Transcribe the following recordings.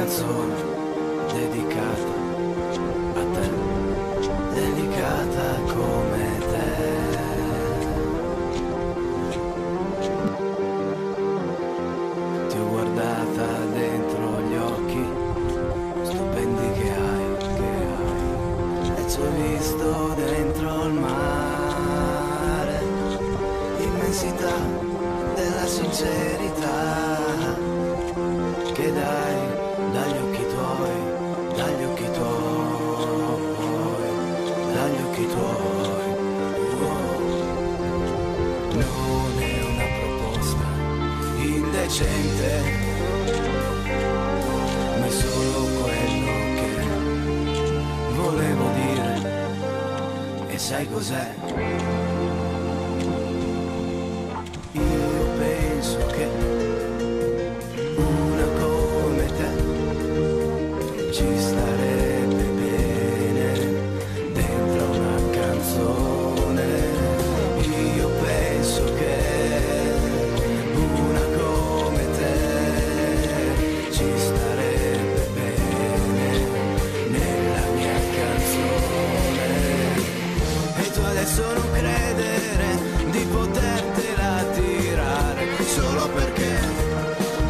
canzone dedicata a te, delicata come te. Ti ho guardata dentro gli occhi, stupendi che hai, e ci ho visto dentro il mare, immensità della sincerità che dai dagli occhi tuoi, dagli occhi tuoi, dagli occhi tuoi. Non è una proposta indecente, ma è solo quello che volevo dire. E sai cos'è? Io penso che una come te ci starebbe bene dentro una canzone. Io penso che una come te ci starebbe bene nella mia canzone. E tu adesso non credere di potertela tirare solo perché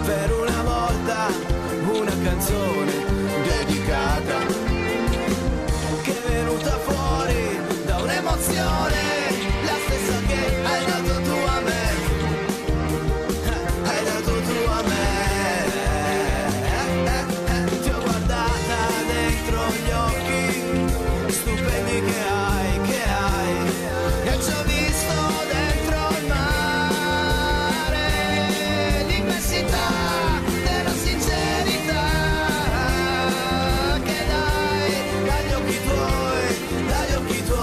per una volta una canzone dedicata che è venuta fuori da un'emozione, la stessa che hai dato tu a me, hai dato tu a me. Ti ho guardata dentro gli occhi, stupendi che hai, e ci ho visto dentro il mare, l'immensità della sincerità che dai dagli occhi tuoi, dagli occhi tuoi,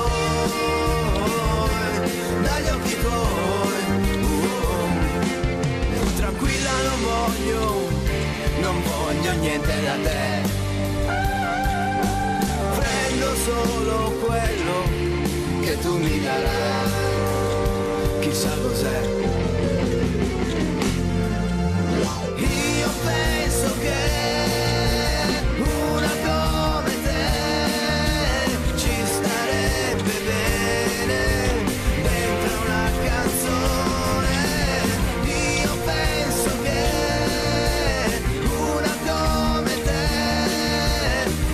dagli occhi tuoi. Tranquilla, non voglio niente da te, prendo solo quello che tu mi darai, chissà cos'è. Io penso che una come te ci starebbe bene dentro una canzone. Io penso che una come te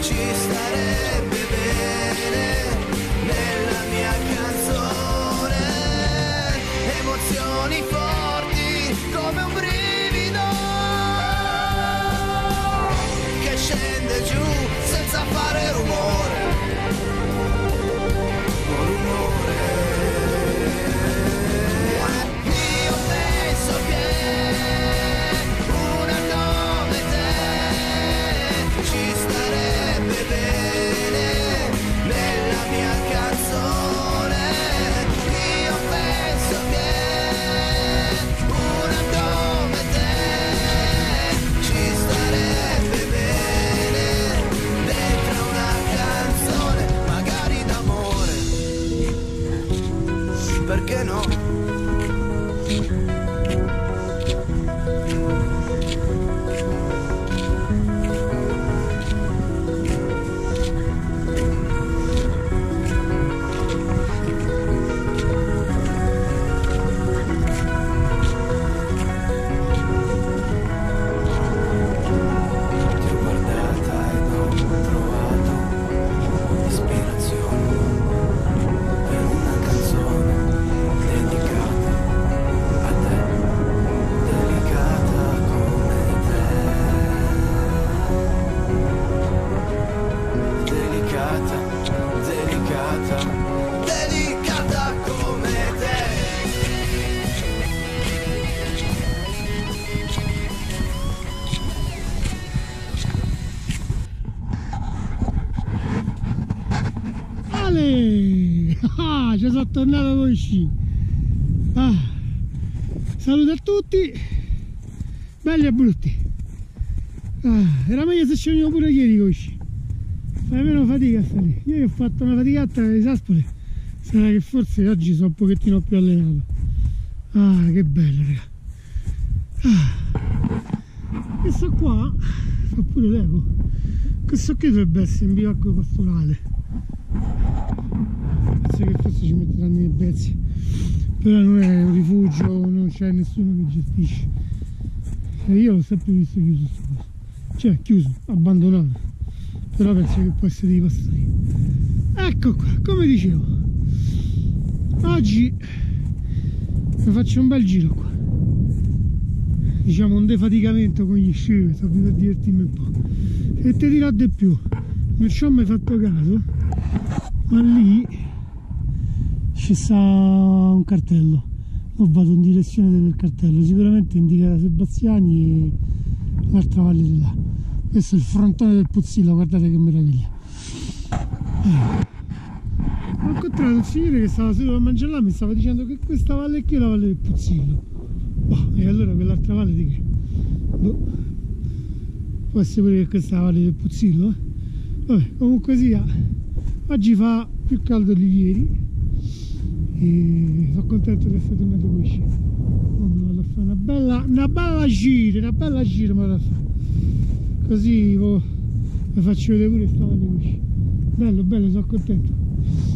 ci starebbe bene nella mia canzone. Emozioni forti come un brivido che scende giù senza fare rumore, Io penso che una come te ci starebbe bene nella mia canzone. Io penso che una come te ci starebbe bene dentro una canzone, magari d'amore, perché no? Ti ho guardata e non ho trovato ispirazione per una canzone dedicata a te, delicata come te, delicata, delicata, delicata come te. Ale! Ah, ci sono tornato con sci. Saluto a tutti, belli e brutti. Era meglio se ci venivo pure ieri con sci. Fai meno fatica a salire. Io ho fatto una faticata di Saspoli, sarà che forse oggi sono un pochettino più allenato. Che bello, raga. E sto qua fa pure l'eco. Questo qui dovrebbe essere un bivacco pastorale. Penso che forse ci metteranno i pezzi, però non è un rifugio, non c'è nessuno che gestisce. E io l'ho sempre visto chiuso sto coso. Cioè chiuso, abbandonato. Però penso che può essere dei pastori. Ecco qua, come dicevo, oggi mi faccio un bel giro qua, diciamo un defaticamento con gli sci, sto per divertirmi un po'. E ti dirò di più, non ci ho mai fatto caso, ma lì ci sta un cartello. Ora vado in direzione del cartello, sicuramente indicherà Sebastiani e l'altra valle di là. Questo è il frontone del Puzzillo, guardate che meraviglia. Ho incontrato un signore che stava seduto a mangiare là, mi stava dicendo che questa valle qui è la valle del Puzzillo. Boh, e allora quell'altra valle di che? Boh. Può essere pure che questa è la valle del Puzzillo, eh? Vabbè, comunque sia, oggi fa più caldo di ieri e sono contento di essere tornato qui. Vado a fare una bella gira, ma da fare. Così vi faccio vedere pure sta valle qui. Bello, bello, sono contento.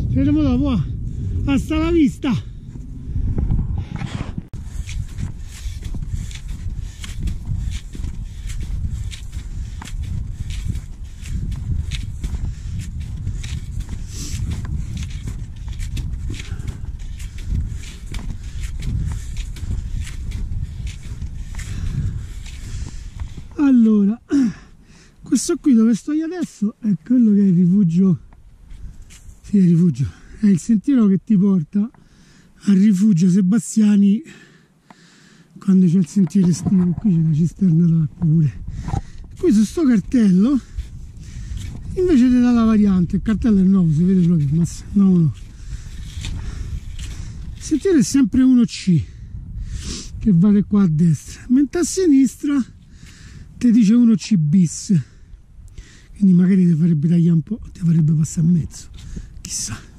Ci vediamo dopo, hasta la vista! Allora, questo qui dove sto io adesso è quello che è il rifugio. Sì, è il rifugio, è il sentiero che ti porta al rifugio Sebastiani quando c'è il sentiero estivo. Qui c'è la cisterna d'acqua pure. Qui su sto cartello invece ti dà la variante, il cartello è nuovo, si vede proprio, ma no. Il sentiero è sempre 1C che va qua a destra, mentre a sinistra ti dice 1C bis, quindi magari ti farebbe tagliare un po', ti farebbe passare a mezzo, chissà.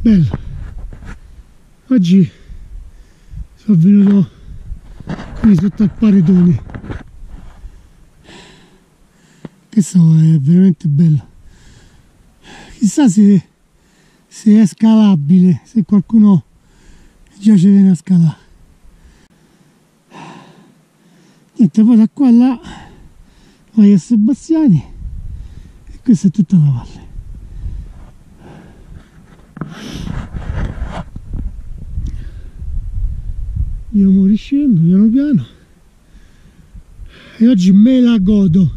Bello, oggi sono venuto qui sotto al paredone, questo è veramente bello, chissà se è scalabile, se qualcuno già ci viene a scalare. Niente, poi da qua a là vai a Sebastiani e questa è tutta la valle. Andiamo riscendo piano piano e oggi me la godo,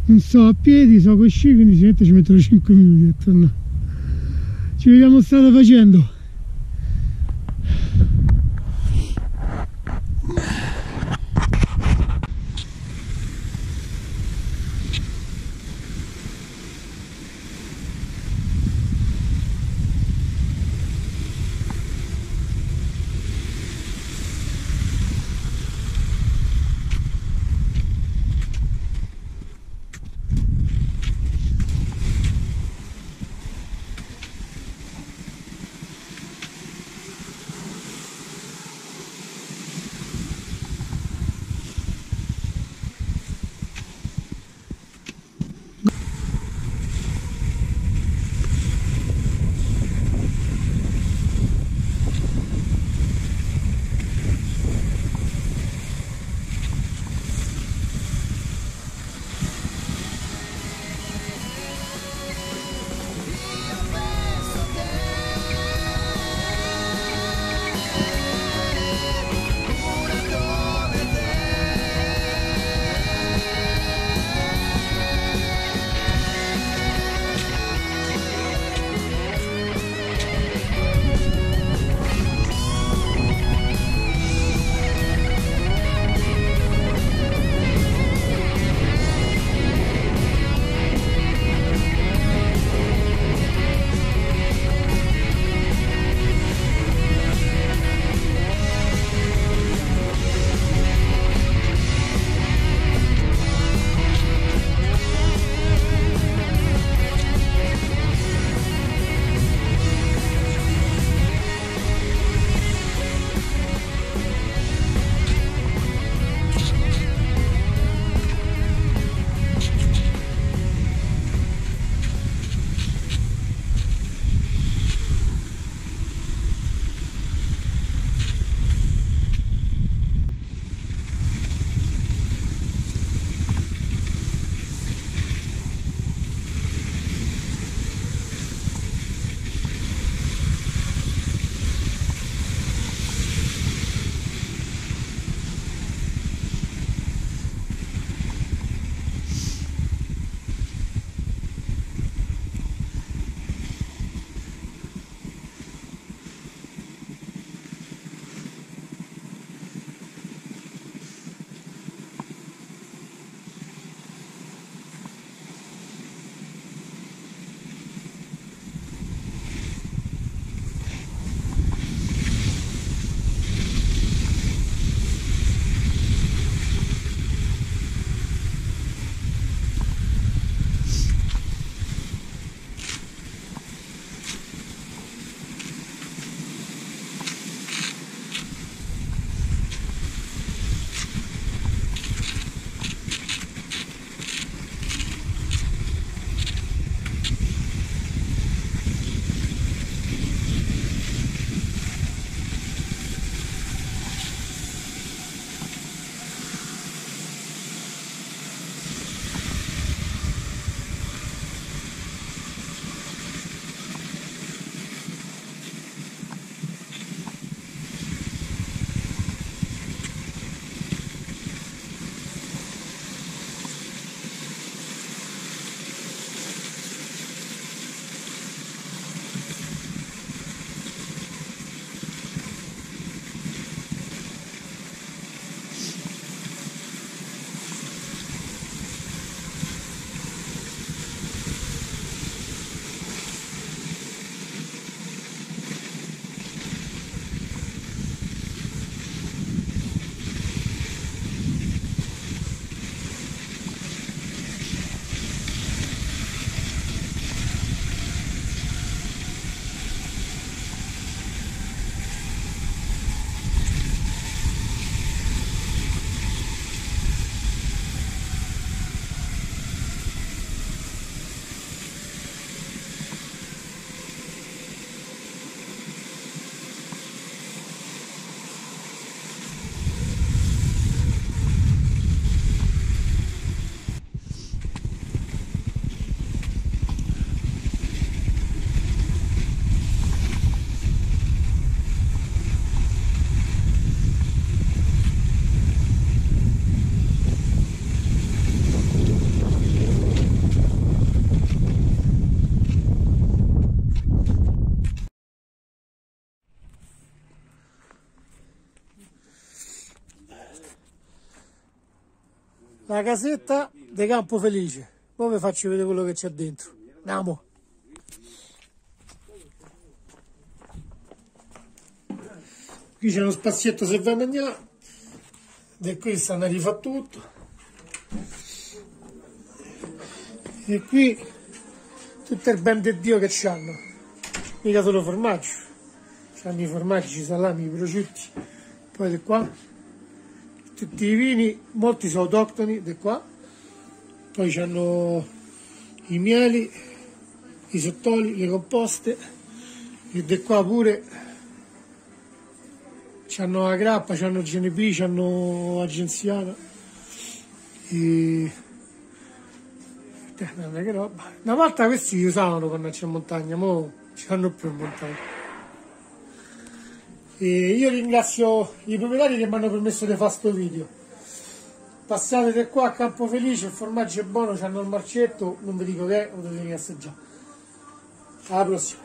non sto a piedi, sto con sci, quindi ci metterò 5 minuti a tornare. Ci vediamo strada facendo. La casetta di Campo Felice. Poi vi faccio vedere quello che c'è dentro. Andiamo. Qui c'è uno spazietto se vai a mangiare. E qui stanno a rifare tutto. E qui tutto il ben di Dio che c'hanno. Mica solo formaggio. C'hanno i formaggi, i salami, i prosciutti. Poi di qua. Tutti i vini, molti sono autoctoni di qua. Poi c'hanno i mieli, i sottoli, le composte. E di qua pure c'hanno la grappa, c'hanno GNB, c'hanno Agenziana. E che roba. Una volta questi li usavano quando c'è in montagna, ora ci fanno più in montagna. E io ringrazio i proprietari che mi hanno permesso di fare questo video. Passate da qua a Campo Felice, il formaggio è buono, c'hanno il marcetto, non vi dico che è, lo dovete assaggiare. Alla prossima.